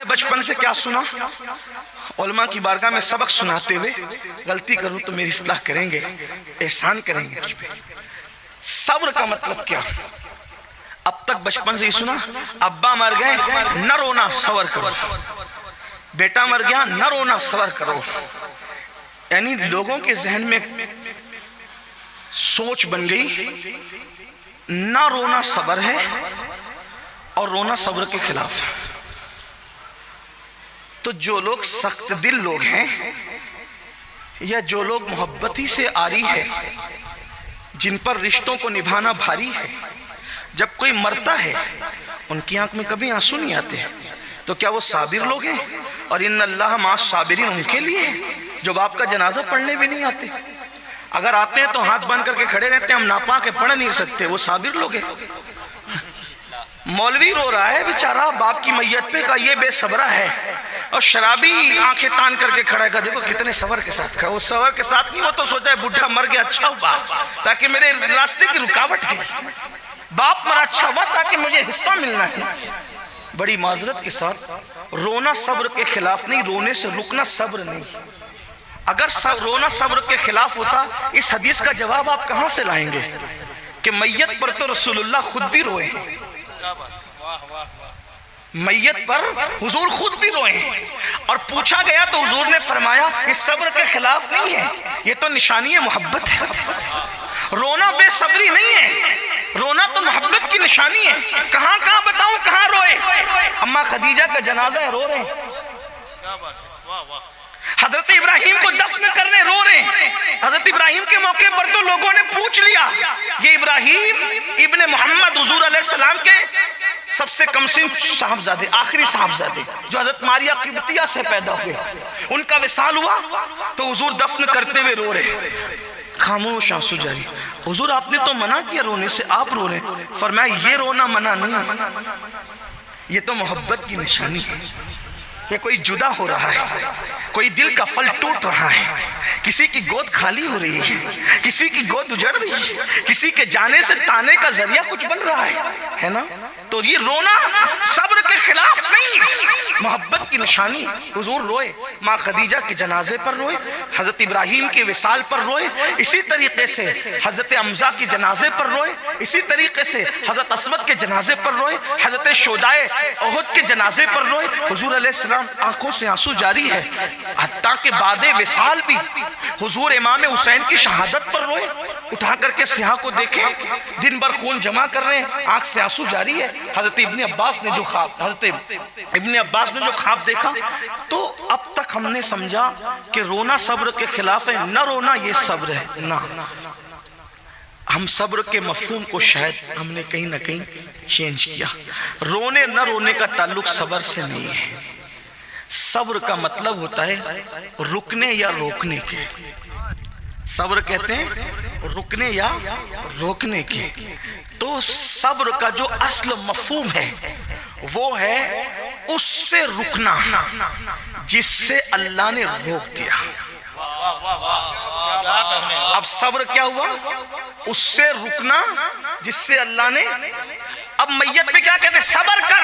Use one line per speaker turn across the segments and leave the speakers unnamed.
بچپن سے کیا سنا؟ علماء کی بارگاہ میں سبق سناتے ہوئے غلطی کروں تو میری اصلاح کریں گے، احسان کریں گے مجھ پہ۔ صبر کا مطلب کیا؟ اب تک بچپن سے ہی سنا، ابا مر گئے نہ رونا صبر کرو، بیٹا مر گیا نہ رونا صبر کرو۔ یعنی لوگوں کے ذہن میں سوچ بن گئی نہ رونا صبر ہے اور رونا صبر کے خلاف ہے۔ تو جو لوگ سخت دل لوگ ہیں یا جو لوگ محبتی سے آری ہے، جن پر رشتوں کو نبھانا بھاری ہے، جب کوئی مرتا ہے ان کی آنکھ میں کبھی آنسو نہیں آتے، تو کیا وہ صابر لوگ ہیں؟ اور ان اللہ مع الصابرین ان کے لیے جو باپ کا جنازہ پڑھنے بھی نہیں آتے، اگر آتے ہیں تو ہاتھ بند کر کے کھڑے رہتے ہیں، ہم ناپاک کے پڑھ نہیں سکتے، وہ صابر لوگ ہیں۔ مولوی رو رہا ہے بیچارہ باپ کی میت پہ، کا یہ بے صبرہ ہے، اور شرابی آنکھیں تان کر کے کھڑا ہے، دیکھو کتنے صبر کے ساتھ کھڑا۔ وہ صبر کے ساتھ نہیں، وہ تو سوچا ہے بڈھا مر گیا اچھا ہوا تاکہ میرے راستے کی رکاوٹ کی، باپ مرا اچھا ہوا تاکہ مجھے حصہ ملنا ہے۔ بڑی معذرت کے ساتھ رونا صبر کے خلاف نہیں، رونے سے رکنا صبر نہیں۔ اگر رونا صبر کے خلاف ہوتا اس حدیث کا جواب آپ کہاں سے لائیں گے کہ میت پر تو رسول اللہ خود بھی روئے ہیں، میت پر حضور خود بھی روئے ہیں، اور پوچھا گیا تو حضور نے فرمایا یہ صبر کے خلاف نہیں ہے، یہ تو نشانی محبت ہے۔ رونا بے صبری نہیں ہے، رونا تو محبت کی نشانی ہے۔ کہاں کہاں بتاؤں کہاں روئے؟ اماں خدیجہ کا جنازہ ہے، رو رہے ہیں۔ حضرت ابراہیم کو دفن کرنے رو رہے ہیں۔ حضرت ابراہیم کے موقع پر تو لوگوں نے پوچھ لیا یہ ابراہیم ابن محمد حضور علیہ السلام کے سب سے کم سن صاحبزادے، آخری صاحبزادے جو حضرت ماریہ قبطیہ سے پیدا ہوئے، ان کا وصال ہوا تو حضور دفن کرتے ہوئے رو رہے، خاموش آنسو جاری۔ حضور آپ نے تو منع کیا رونے سے، آپ رو رہے ہیں۔ فرمایا یہ رونا منع نہیں، یہ تو محبت کی نشانی ہے کہ کوئی جدا ہو رہا ہے، کوئی دل کا پھل ٹوٹ رہا ہے، کسی کی گود خالی ہو رہی ہے، کسی کی گود اجڑ رہی ہے، کسی کے جانے سے تانے کا ذریعہ کچھ بن رہا ہے نا؟ تو یہ رونا صبر کے خلاف نہیں، محبت کی نشانی۔ حضور روئے، ماں خدیجہ کے جنازے پر روئے، حضرت ابراہیم کے وصال پر روئے، اسی طریقے سے حضرت حمزہ کے جنازے پر روئے، اسی طریقے سے حضرت اسود کے جنازے پر روئے، حضرت شہدائے احد کے جنازے پر روئے۔ حضور علیہ السلام آنکھوں سے آنسو جاری ہے، حتیٰ کہ بعد وصال بھی حضور امام حسین کی شہادت پر روئے، اٹھا کر کے سیاہ کو دیکھے، دن بھر خون جمع کر رہے ہیں، آنکھ سے آنسو جاری ہے۔ حضرت ابن عباس نے جو خواب دیکھا، تو اب تک ہم نے سمجھا کہ رونا صبر کے خلاف ہے، نہ رونا یہ صبر ہے۔ نہ، ہم صبر کے مفہوم کو شاید ہم نے کہیں نہ کہیں چینج کیا۔ رونے نہ رونے کا تعلق صبر سے نہیں ہے، صبر کا مطلب ہوتا ہے رکنے یا روکنے کے۔ صبر کہتے ہیں رکنے یا روکنے کے۔ تو صبر کا جو اصل مفہوم ہے وہ ہے اس سے رکنا جس سے اللہ نے روک دیا۔ اب صبر کیا ہوا؟ اس سے رکنا جس سے اللہ نے، اب میت پہ کیا کہتے ہیں؟ صبر کر،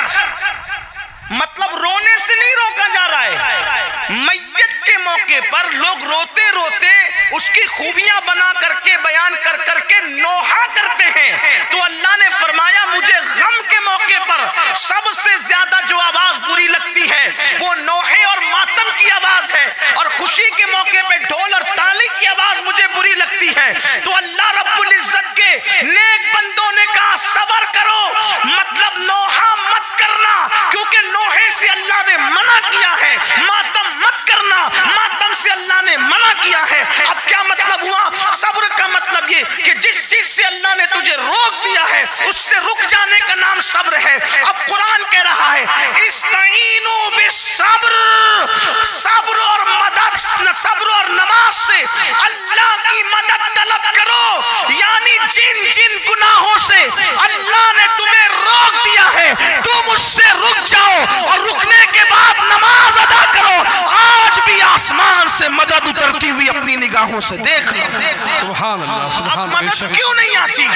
مطلب رونے سے نہیں روکا جا رہا ہے۔ میت کے موقع پر لوگ روتے روتے اس کی خوبیاں بنا کر کے بیان کر کر کے نوحہ کرتے ہیں، تو اللہ نے فرمایا مجھے غم کے موقع پر سب سے زیادہ جو آواز بری لگتی ہے وہ نوحے اور ماتم کی آواز ہے، اور خوشی کے موقع پہ ڈھول اور تالی کی آواز مجھے بری لگتی ہے۔ تو اللہ رب العزت کے نیک بندوں نے کہا صبر کرو، مطلب نوحہ مت کرنا، کیونکہ نوحے سے اللہ نے منع کیا ہے، ماتم مت کرنا، ماتم سے اللہ نے منع کیا ہے۔ اب کیا مطلب ہوا؟ صبر کا مطلب یہ کہ جس چیز سے اللہ نے تجھے روک دیا ہے اس سے رک جانے کا نام صبر ہے۔ اب قرآن کہہ رہا ہے استعینوا بالصبر، صبر اور مدد، صبر اور نماز سے اللہ کی مدد طلب کرو، یعنی جن جن گناہوں سے اللہ نے تمہیں روک دیا ہے تم اس سے رک جاؤ، اور رکنے کے بعد نماز ادا کرو۔ آج بھی آسمان سے مدد اترتی ہوئی اپنی نگاہوں سے دیکھ لو۔
سبحان اللہ، سبحان
اب مدد کیوں نہیں آتی؟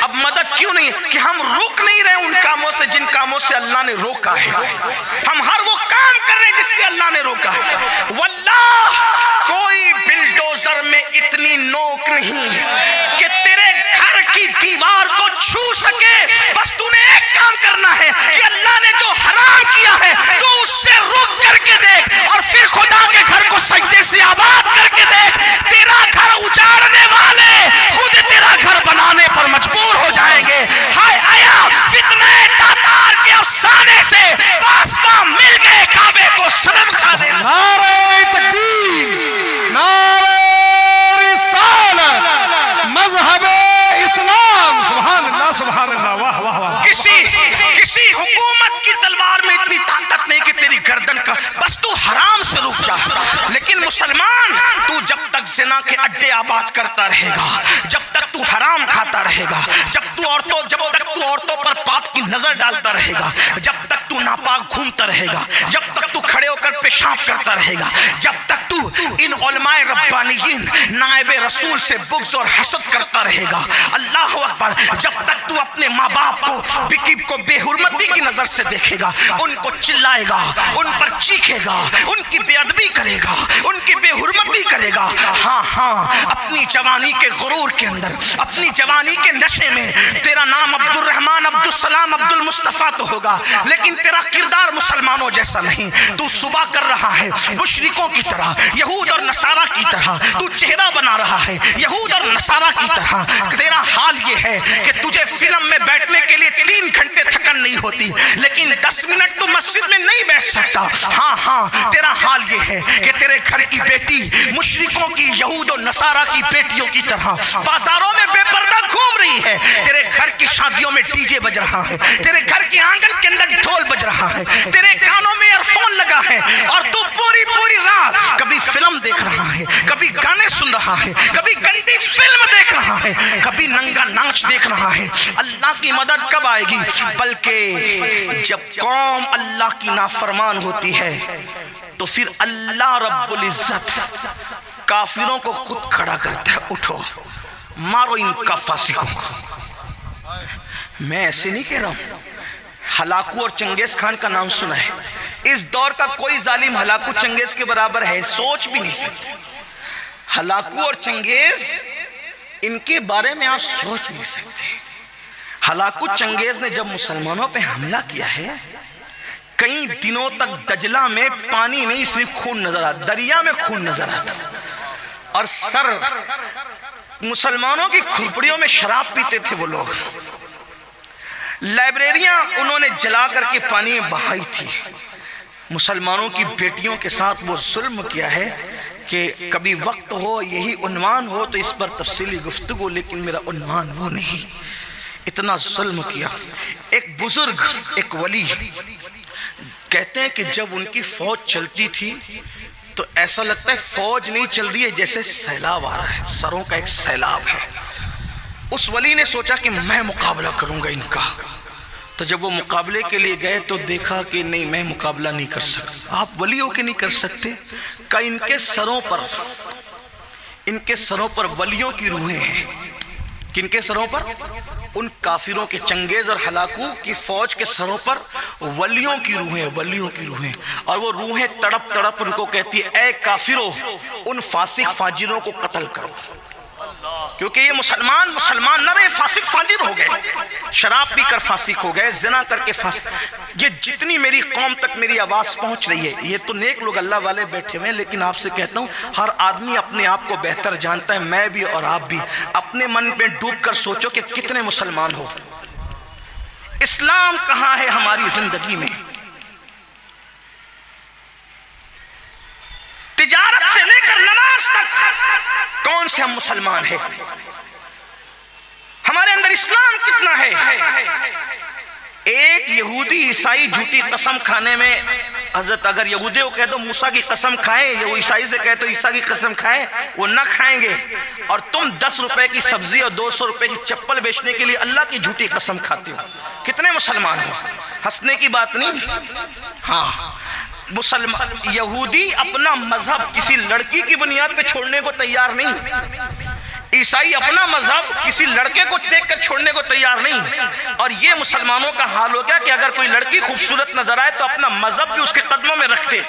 اب مدد کیوں نہیں؟ کہ ہم رک نہیں رہے ان کاموں سے جن کاموں سے اللہ نے روکا ہے۔ ہم ہر وہ کام نہیں کہ تیرے گھر کی دیوار کو چھو سکے، بس تو نے ایک کام کرنا ہے کہ اللہ نے جو حرام کیا ہے تو اس سے رک کر کے دیکھ، اور پھر خدا کے گھر کو سجدے سے آباد کر کے دیکھ۔ تیرا گھر اجاڑنے والے خود تیرا گھر بنانے پر مجبور ہو جائیں گے۔ ہائے آیا فتنہ تاتار کے افسانے سے پاسباں مل گئے کعبے کو صنم کھانے۔
نعرہ تکبیر، نعرہ رسالت، مذہب اسلام، سبحان اللہ سبحان اللہ، واہ واہ واہ۔
کسی حکومت کی تلوار میں اتنی طاقت نہیں کہ تیری گردن کا، بس تو حرام سے رک جا۔ لیکن مسلمان تو جب تک زنا کے اڈے آباد کرتا رہے گا، جب تک تو حرام کھاتا رہے گا، جب تک تو عورتوں پر پاپ کی نظر ڈالتا رہے گا، جب تک تو ناپاک گھومتا رہے گا، جب تک تو کھڑے ہو کر پیشاب کرتا رہے گا، جب تک تو ان علماء ربانیین نائب رسول سے بغض اور حسد کرتا رہے گا، اللہ اکبر، جب تک تو اپنے ماں باپ کو کو بے حرمتی کی نظر سے دیکھے گا، ان کو چلائے گا، ان پر چیخے گا، ان کی بے ادبی کرے گا، ان کی بے حرمتی کرے گا، ہاں اپنی جوانی کے غرور کے اندر، اپنی جوانی کے نشے میں تیرا نام عبد الرحمن، عبد السلام، عبد المصطفیٰ تو ہوگا، لیکن تیرا کردار مسلمانوں جیسا نہیں۔ تو صبح کر رہا ہے مشرکوں کی طرح، یہود اور نصارہ کی طرح، تو چہرہ بنا رہا ہے یہود اور نصارہ کی طرح۔ تیرا حال یہ ہے کہ تجھے فلم میں بیٹھنے کے لیے 3 گھنٹے تھکن نہیں ہوتی، لیکن 10 منٹ تو مسجد میں نہیں بیٹھ سکتا۔ ہاں تیرا حال یہ ہے کہ تیرے گھر کی بیٹی مشرکوں کی، یہود و نصارہ کی بیٹیوں کی طرح بازاروں میں بے پردہ گھوم رہی ہے، تیرے گھر کی شادیوں میں ڈی جے بج رہا ہے، تیرے گھر کے آنگن کے اندر ڈھول بج رہا ہے، تیرے کانوں میں ایئر فون لگا ہے، اور تو پوری رات کبھی فلم دیکھ رہا ہے، کبھی گانے سن رہا ہے، کبھی گندی فلم دیکھ رہا ہے، کبھی ننگا ناچ دیکھ رہا ہے۔ اللہ کی مدد کب آئے گی؟ بلکہ جب قوم اللہ کی نافرمان ہوتی ہے تو پھر اللہ رب العزت کافروں کو خود کھڑا کرتا ہے، اٹھو مارو ان کا فاسقوں کو۔ میں ایسے نہیں کہہ رہا ہوں، ہلاکو اور چنگیز خان کا نام سنا ہے، اس دور کا کوئی ظالم ہلاکو چنگیز کے برابر ہے، سوچ بھی نہیں سکتے۔ ہلاکو اور چنگیز، ان کے بارے میں آپ سوچ نہیں سکتے۔ ہلاکو چنگیز نے جب مسلمانوں پہ حملہ کیا ہے، کئی دنوں تک دجلہ میں پانی نہیں، صرف خون نظر آتا، دریا میں خون نظر آتا، اور سر مسلمانوں کی کھرپڑیوں میں شراب پیتے تھے وہ لوگ۔ لائبریریاں انہوں نے جلا کر کے پانی میں بہائی تھی۔ مسلمانوں کی بیٹیوں کے ساتھ وہ ظلم کیا ہے کہ کبھی وقت ہو، یہی عنوان ہو تو اس پر تفصیلی گفتگو، لیکن میرا عنوان وہ نہیں، اتنا ظلم کیا۔ ایک بزرگ، ایک ولی کہتے ہیں کہ جب ان کی فوج چلتی تھی تو ایسا لگتا ہے فوج نہیں چل رہی ہے، جیسے سیلاب آ رہا ہے، سروں کا ایک سیلاب ہے۔ اس ولی نے سوچا کہ میں مقابلہ کروں گا ان کا، تو جب وہ مقابلے کے لیے گئے تو دیکھا کہ نہیں، میں مقابلہ نہیں کر سکتا۔ آپ ولی ہو کے نہیں کر سکتے؟ کہ ان کے سروں پر ولیوں کی روحیں ہیں۔ کن کے سروں پر؟ ان کافروں کے، چنگیز اور ہلاکو کی فوج کے سروں پر ولیوں کی روحیں، ولیوں کی روحیں، اور وہ روحیں تڑپ تڑپ ان کو کہتی ہے اے کافروں، ان فاسق فاجروں کو قتل کرو، کیونکہ یہ مسلمان نہ رہے، فاسق فاجر ہو گئے، شراب پی کر فاسق ہو گئے، زنا کر کے فاسق۔ یہ جتنی میری قوم تک میری آواز پہنچ رہی ہے، یہ تو نیک لوگ اللہ والے بیٹھے ہوئے ہیں، لیکن آپ سے کہتا ہوں ہر آدمی اپنے آپ کو بہتر جانتا ہے، میں بھی اور آپ بھی۔ اپنے من میں ڈوب کر سوچو کہ کتنے مسلمان ہو، اسلام کہاں ہے ہماری زندگی میں؟ تجارت سے لے کر نماز تک کون سے ہم مسلمان ہیں؟ ہمارے اندر اسلام کتنا ہے؟ ایک یہودی عیسائی جھوٹی قسم کھانے میں، حضرت اگر یہودی کو کہہ دو موسیٰ کی قسم کھائیں، یا وہ عیسائی سے کہہ دو عیسیٰ کی قسم کھائیں، وہ نہ کھائیں گے، اور تم 10 روپے کی سبزی اور 200 روپے کی چپل بیچنے کے لیے اللہ کی جھوٹی قسم کھاتے ہو۔ کتنے مسلمان ہو؟ ہنسنے کی بات نہیں۔ ہاں، یہودی اپنا مذہب کسی لڑکی کی بنیاد پہ چھوڑنے کو تیار نہیں، عیسائی اپنا مذہب کسی لڑکے کو دیکھ کر چھوڑنے کو تیار نہیں۔ اور یہ مسلمانوں کا حال ہو گیا کہ اگر کوئی لڑکی خوبصورت نظر آئے تو اپنا مذہب بھی اس کے قدموں میں رکھتے۔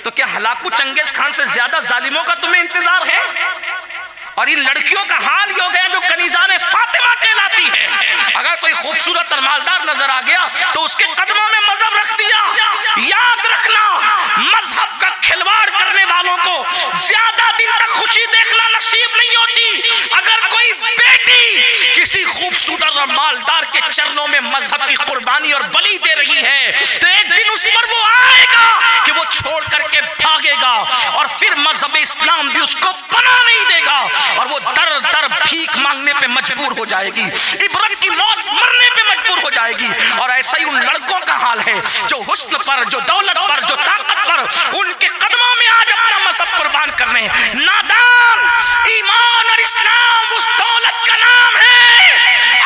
تو کیا ہلاکو چنگیز خان سے زیادہ ظالموں کا تمہیں انتظار ہے؟ اور ان لڑکیوں کا حال یہ ہو گیا جو کنیزان فاطمہ کہلاتی ہے. اگر کوئی خوبصورت اور مالدار نظر آ گیا تو اس کے قدموں میں مذہب رکھ دیا. یاد رکھنا مذہب کا کھلواڑ کرنے والوں کو زیادہ دن تک خوشی دیکھنا نصیب نہیں ہوتی. اگر کوئی بیٹی کسی خوبصورت اور مالدار کے چرنوں میں مذہب کی قربانی اور بلی دے رہی ہے تو ایک دن اس پر وہ آئے گا کہ وہ چھوڑ کر کے بھاگے گا اور پھر مذہب اسلام بھی اس کو پناہ نہیں دے گا اور وہ در در بھیک مانگنے پہ مجبور ہو جائے گی, عبرت کی موت مرنے پہ مجبور ہو جائے گی. اور ایسا ہی ان لڑکوں کا حال ہے جو حسن پر, جو دولت پر, جو طاقت پر, ان کے قدموں میں آج اپنا مذہب قربان کرنے. نادان, ایمان اور اسلام اس دولت کا نام ہے.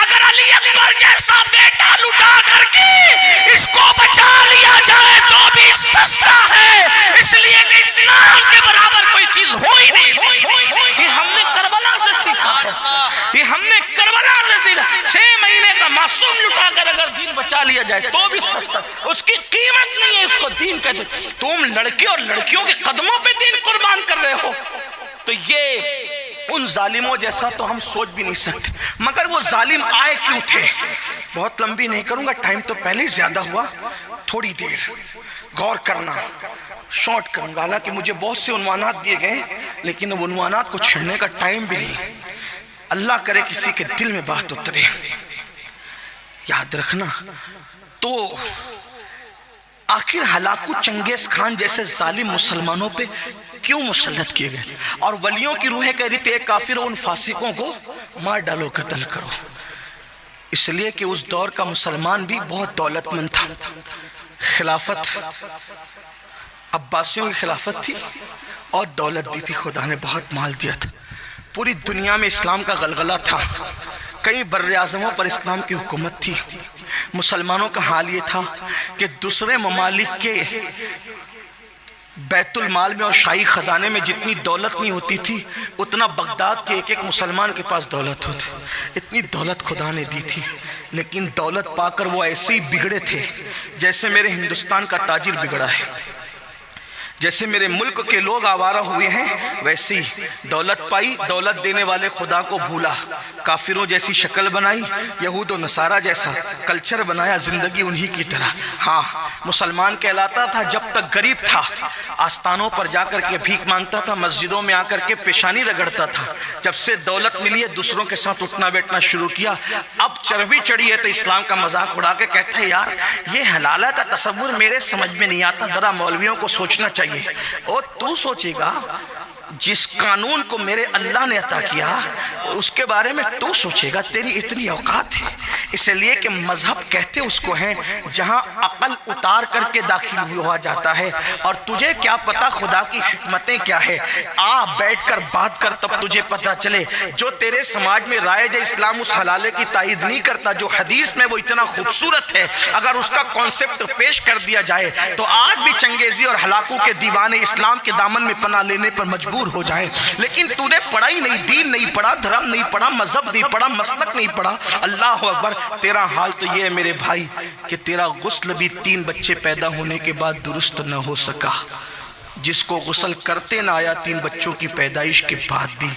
اگر علی اکبر جیسا بیٹا لٹا کر کے اس کو بچا لیا جائے تو بھی سستا ہے, اس لیے کہ اسلام کے برابر کوئی چیز ہو ہی نہیں سکتی. یہ ہم نے کربلا سے سیکھا ہے, یہ ہم نے کربلا سے سیکھا. 6 مہینے کا معصوم لٹا کر اگر دین بچا لیا جائے تو بھی سستا, اس کی قیمت نہیں ہے, اس کو دین کہتے. تم لڑکے اور لڑکیوں کے قدموں پہ دین قربان کر رہے ہو تو یہ ان ظالموں جیسا تو ہم سوچ بھی نہیں سکتے. مگر وہ ظالم آئے کیوں تھے؟ بہت لمبی نہیں کروں گا, ٹائم تو پہلے ہی زیادہ ہوا, تھوڑی دیر غور کرنا, شارٹ کروں گا. حالانکہ مجھے بہت سے عنوانات دیے گئے لیکن اب عنوانات کو چھڑنے کا ٹائم بھی نہیں. اللہ کرے کسی کے دل میں بات اترے. یاد رکھنا تو آخر ہلاکو چنگیز خان جیسے ظالم مسلمانوں پہ کیوں مسلط کیے گئے؟ اور ولیوں کی روحیں کہہ رہی تھی اے کافر ان فاسقوں کو مار ڈالو, قتل کرو. اس لیے کہ اس دور کا مسلمان بھی بہت دولت مند تھا. خلافت عباسیوں کی خلافت تھی اور دولت دی تھی, خدا نے بہت مال دیا تھا. پوری دنیا میں اسلام کا غلغلہ تھا, کئی بر اعظموں پر اسلام کی حکومت تھی. مسلمانوں کا حال یہ تھا کہ دوسرے ممالک کے بیت المال میں اور شاہی خزانے میں جتنی دولت نہیں ہوتی تھی اتنا بغداد کے ایک ایک مسلمان کے پاس دولت ہوتی. اتنی دولت خدا نے دی تھی, لیکن دولت پا کر وہ ایسے ہی بگڑے تھے جیسے میرے ہندوستان کا تاجر بگڑا ہے. جیسے میرے ملک کے لوگ آوارہ ہوئے ہیں ویسے ہی دولت پائی, دولت دینے والے خدا کو بھولا, کافروں جیسی شکل بنائی, یہود و نصارہ جیسا کلچر بنایا, زندگی انہی کی طرح. ہاں مسلمان کہلاتا تھا جب تک غریب تھا, آستانوں پر جا کر کے بھیک مانگتا تھا, مسجدوں میں آ کر کے پیشانی رگڑتا تھا. جب سے دولت ملی ہے دوسروں کے ساتھ اٹھنا بیٹھنا شروع کیا. اب چربی چڑھی ہے تو اسلام کا مذاق اڑا کے کہتا ہے یار یہ حلالہ کا تصور میرے سمجھ میں نہیں آتا, ذرا مولویوں کو سوچنا چاہیے. اور تو سوچے گا جس قانون کو میرے اللہ نے عطا کیا اس کے بارے میں تو سوچے گا, تیری اتنی اوقات ہے. اس لیے کہ مذہب کہتے اس کو ہیں جہاں عقل اتار کر کے داخل ہوا جاتا ہے. اور تجھے کیا پتا خدا کی حکمتیں کیا ہے, آ بیٹھ کر بات کر تب تجھے پتا چلے. جو تیرے سماج میں رائج اسلام اس حلالے کی تائید نہیں کرتا جو حدیث میں وہ اتنا خوبصورت ہے, اگر اس کا کانسیپٹ پیش کر دیا جائے تو آج بھی چنگیزی اور ہلاکو کے دیوانے اسلام کے دامن میں پناہ لینے پر مجبور ہو جائے. لیکن تو نے پڑھا ہی نہیں, دین نہیں پڑھا, دھرم نہیں پڑھا, مذہب نہیں پڑھا, مسلک نہیں پڑھا. اللہ اکبر. تیرا حال تو یہ ہے میرے بھائی کہ تیرا غسل بھی 3 بچے پیدا ہونے کے بعد درست نہ ہو سکا. جس کو غسل کرتے نہ آیا 3 بچوں کی پیدائش کے بعد بھی,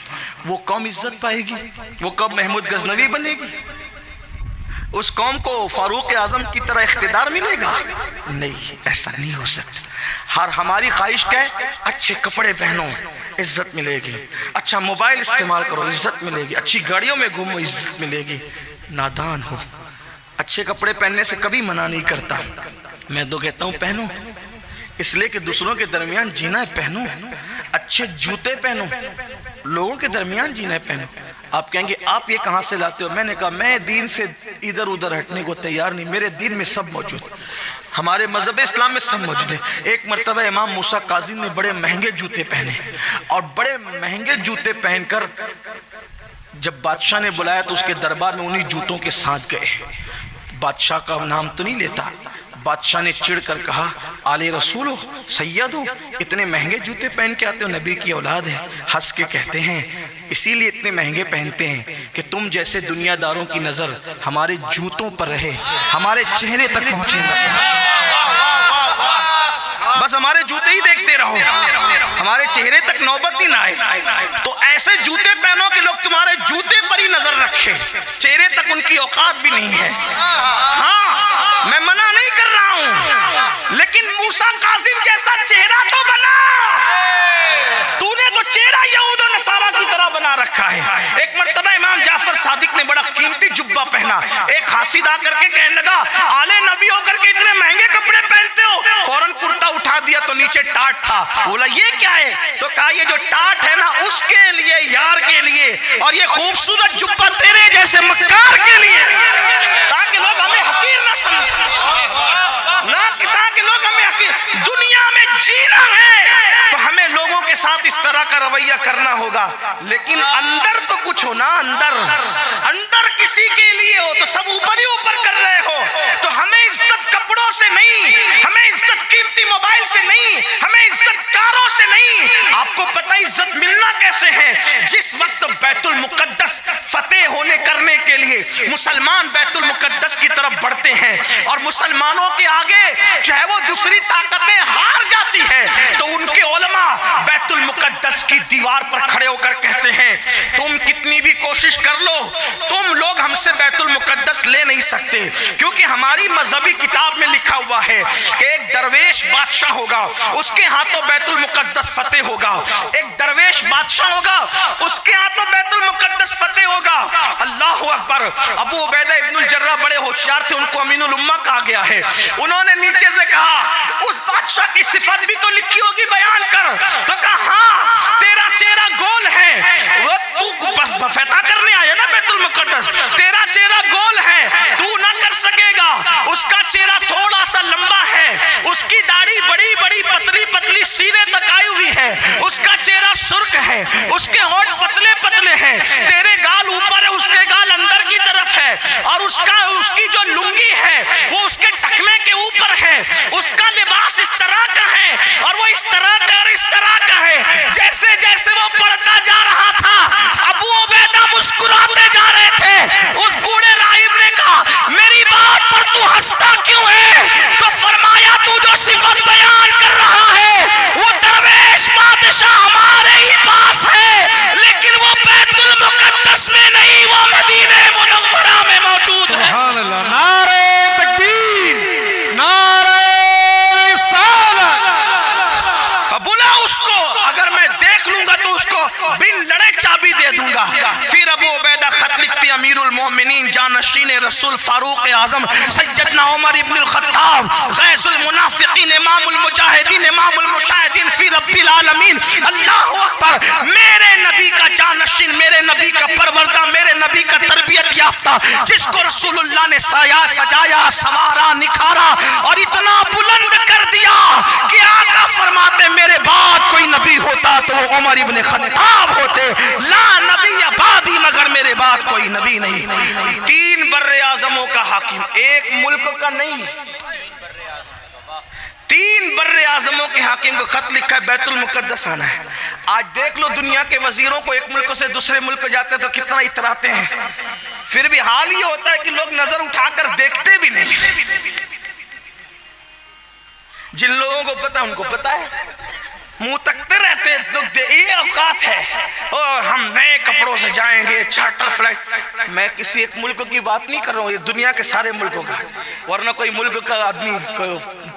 وہ قوم عزت پائے گی؟ وہ کب محمود غزنوی بنے گی؟ اس قوم کو فاروق اعظم کی طرح اقتدار ملے گا؟ نہیں, ایسا نہیں ہو سکتا. ہماری خواہش کیا ہے؟ اچھے کپڑے پہنو, عزت ملے گی. اچھا موبائل استعمال کرو, عزت ملے گی. اچھی گاڑیوں میں گھومو, عزت ملے گی. نادان ہو. اچھے کپڑے پہننے سے کبھی منع نہیں کرتا, میں تو کہتا ہوں پہنو, اس لیے کہ دوسروں کے درمیان جینا ہے, پہنو. اچھے جوتے پہنو, لوگوں کے درمیان جینا ہے, پہنو. آپ کہیں گے آپ یہ کہاں سے لاتے ہو؟ میں نے کہا میں دین سے ادھر ادھر ہٹنے کو تیار نہیں, میرے دین میں سب موجود ہے, ہمارے مذہب اسلام میں سب موجود ہے. ایک مرتبہ امام موسیٰ کاظم نے بڑے مہنگے جوتے پہنے, اور بڑے مہنگے جوتے پہن کر جب بادشاہ نے بلایا تو اس کے دربار میں انہی جوتوں کے ساتھ گئے. بادشاہ کا نام تو نہیں لیتا. بادشاہ نے چڑھ کر کہا آل رسول ہو, سید ہو, اتنے مہنگے جوتے پہن کے آتے ہو, نبی کی اولاد ہے. ہنس کے کہتے ہیں اسی لیے اتنے مہنگے پہنتے ہیں کہ تم جیسے دنیا داروں کی نظر ہمارے جوتوں پر رہے, ہمارے چہرے تک پہنچے. بس ہمارے جوتے ہی دیکھتے رہو، ہمارے چہرے تک نوبت ہی نہ آئے. تو ایسے جوتے پہنو کہ لوگ تمہارے جوتے پر ہی نظر رکھے، چہرے تک ان کی اوقات بھی نہیں ہے. ہاں میں منع نہیں کر رہا ہوں، لیکن موسیٰ کاظم جیسا چہرہ تو بنا. تو نے تو چہرہ یہود و نصارہ کی طرح بنا رکھا ہے. ایک مرتبہ امام جعفر صادق نے بڑا قیمتی جبہ پہنا. ایک حاسد آ کر کے کہنے لگا آل نبی ہو کر کے اتنے مہنگے کپڑے پہنتے ہو. فوراً کرتا اٹھا دیا تو نیچے ٹاٹ تھا. بولا یہ کیا ہے؟ تو کہا یہ جو ٹاٹ ہے نا اس کے لیے، یار کے لیے، اور یہ خوبصورت جبہ تیرے جیسے مکار کے لیے، تاکہ لوگ ہمیں حقیر نہ سمجھیں، تاکہ لوگ ہمیں حقیر. دنیا میں جینا ہے تو ہمیں لوگوں کے ساتھ اس طرح کا رویہ کرنا ہوگا، لیکن اندر تو کچھ ہو نا. اندر کسی کے لیے ہو تو سب اوپر ہی اوپر کر رہے ہو. تو ہمیں عزت کپڑوں سے نہیں، ہمیں عزت قیمتی موبائل سے نہیں، ہمیں عزت کاروں سے نہیں. آپ کو پتہ عزت ملنا کیسے ہے؟ جس وقت بیت المقدس فتح ہونے کرنے کے لیے مسلمان بیت المقدس کی طرف بڑھتے ہیں اور مسلمانوں کے آگے چاہے وہ دوسری طاقتیں ہار جاتی ہیں تو ان کے علماء بیت المقدس کی دیوار پر کھڑے ہو کر کہتے ہیں تم کتنی بھی کوشش کر لو، تم لوگ ہم سے بیت المقدس لے نہیں سکتے، کیونکہ ہماری مذہبی کتاب میں لکھا ہوا ہے کہ ایک درویش بادشاہ ہوگا، اس کے ہاتھوں بیت المقدس فتح ہوگا. ایک درویش بادشاہ ہوگا، اس کے ہاتھوں بیت المقدس فتح ہوگا. اللہ اکبر. ابو عبیدہ ابن الجراح بڑے ہوشیار تھے، ان کو امین الامہ کہا گیا ہے. انہوں نے نیچے سے کہا اس بادشاہ کی صفت بھی تو لکھی ہوگی، بیان کر. تو کہا ہاں تیرا چہرہ گول ہے، وہ فتح کرنے آیا نا بیت المقدس، تیرا چہرہ گول ہے، تو نہ کر سکے گا. اس کا چہرہ تھوڑا سا لمبا ہے، اس کی داڑھی بڑی بڑی پتلی پتلی سینے تک آئی ہوئی ہے، اس کا چہرہ سرخ ہے، اس کے ہونٹ پتلے پتلے ہیں، تیرے گال اوپر ہے، اس کے گال اندر کی طرف ہے، اور اس کی جو لنگی ہے وہ اس کے ٹکنے کے اوپر ہے، اس کا لباس اس طرح کا ہے اور وہ اس طرح کا اور اس طرح کا ہے. جیسے جیسے وہ پڑھتا جا رہا تھا ابو عبیدہ مسکراتے جا رہے تھے. اس بوڑھے راہب نے کہا میری بات پر تو ہنستا کیوں ہے؟ تو فرمایا تو جو صفت بیان کر رہا ہے وہ درویش بادشاہ ہمارے ہی پاس ہے، لیکن وہ بیت المقدس میں نہیں، وہ مدینہ منورہ میں موجود ہے.
سبحان اللہ. نعرہ تکبیر، نعرہ رسالت.
بلا اس کو، اگر میں دیکھ لوں گا تو اس کو بن لڑے چابی دے دوں گا. پھر ابو عبیدہ خط لکھتے امیر المومنین جانشین رسول فاروق اعظم سیدنا عمر ابن الخطاب غیث المنافقین امام المجاہدین امام المشاہدین فی رب العالمین. اللہ اکبر. میرے نبی کا جانشین، میرے نبی کا پروردہ، میرے نبی کا تربیت یافتہ، جس کو رسول اللہ نے سجایا سوارا نکھارا اور اتنا بلند کر دیا کہ آقا فرماتے میرے بعد کوئی نبی ہوتا تو وہ عمر ابن خطاب ہوتے. لا نبی بعدی، مگر میرے بعد کوئی نبی نہیں. 3 بر اعظموں کا حاکم، ایک ملک کا نہیں، 3 بر اعظموں کے حاکم کو خط لکھا ہے بیت المقدس آنا ہے. آج دیکھ لو دنیا کے وزیروں کو ایک ملک سے دوسرے ملک جاتے ہیں تو کتنا اتراتے ہیں، پھر بھی حال یہ ہوتا ہے کہ لوگ نظر اٹھا کر دیکھتے بھی نہیں. جن لوگوں کو پتا ان کو پتا ہے، منہ تکتے رہتے ہیں. یہ اوقات ہے اور ہم نئے کپڑوں سے جائیں گے، چارٹر فلائٹ. میں کسی ایک ملک کی بات نہیں کر رہا ہوں، یہ دنیا کے سارے ملکوں کا. ورنہ کوئی ملک کا آدمی،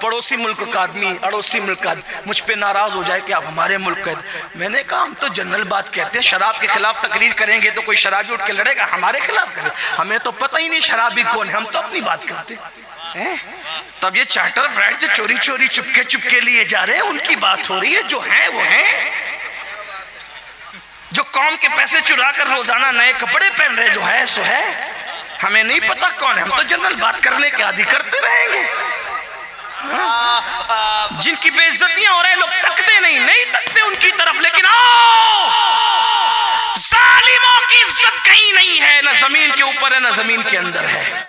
پڑوسی ملک کا آدمی، اڑوسی ملک کا آدمی مجھ پہ ناراض ہو جائے کہ آپ ہمارے ملک کا. میں نے کہا ہم تو جنرل بات کہتے ہیں، شراب کے خلاف تقریر کریں گے تو کوئی شرابی اٹھ کے لڑے گا ہمارے خلاف کرے. ہمیں تو پتہ ہی نہیں شرابی کون ہے، ہم تو اپنی بات کرتے ہیں. تب یہ چارٹر فلائٹ جو چوری چوری چپکے چپکے لیے جا رہے ہیں ان کی بات ہو رہی ہے. جو ہیں وہ ہیں، جو قوم کے پیسے چرا کر روزانہ نئے کپڑے پہن رہے، جو ہے سو ہے. ہمیں نہیں پتا کون ہے، ہم تو جنرل بات کرنے کے عادی کرتے رہیں گے. جن کی بے عزتیاں ہو رہے ہیں لوگ تکتے نہیں تکتے ان کی طرف. لیکن آؤ، ظالموں کی عزت کہیں نہیں ہے، نہ زمین کے اوپر ہے نہ زمین کے اندر ہے.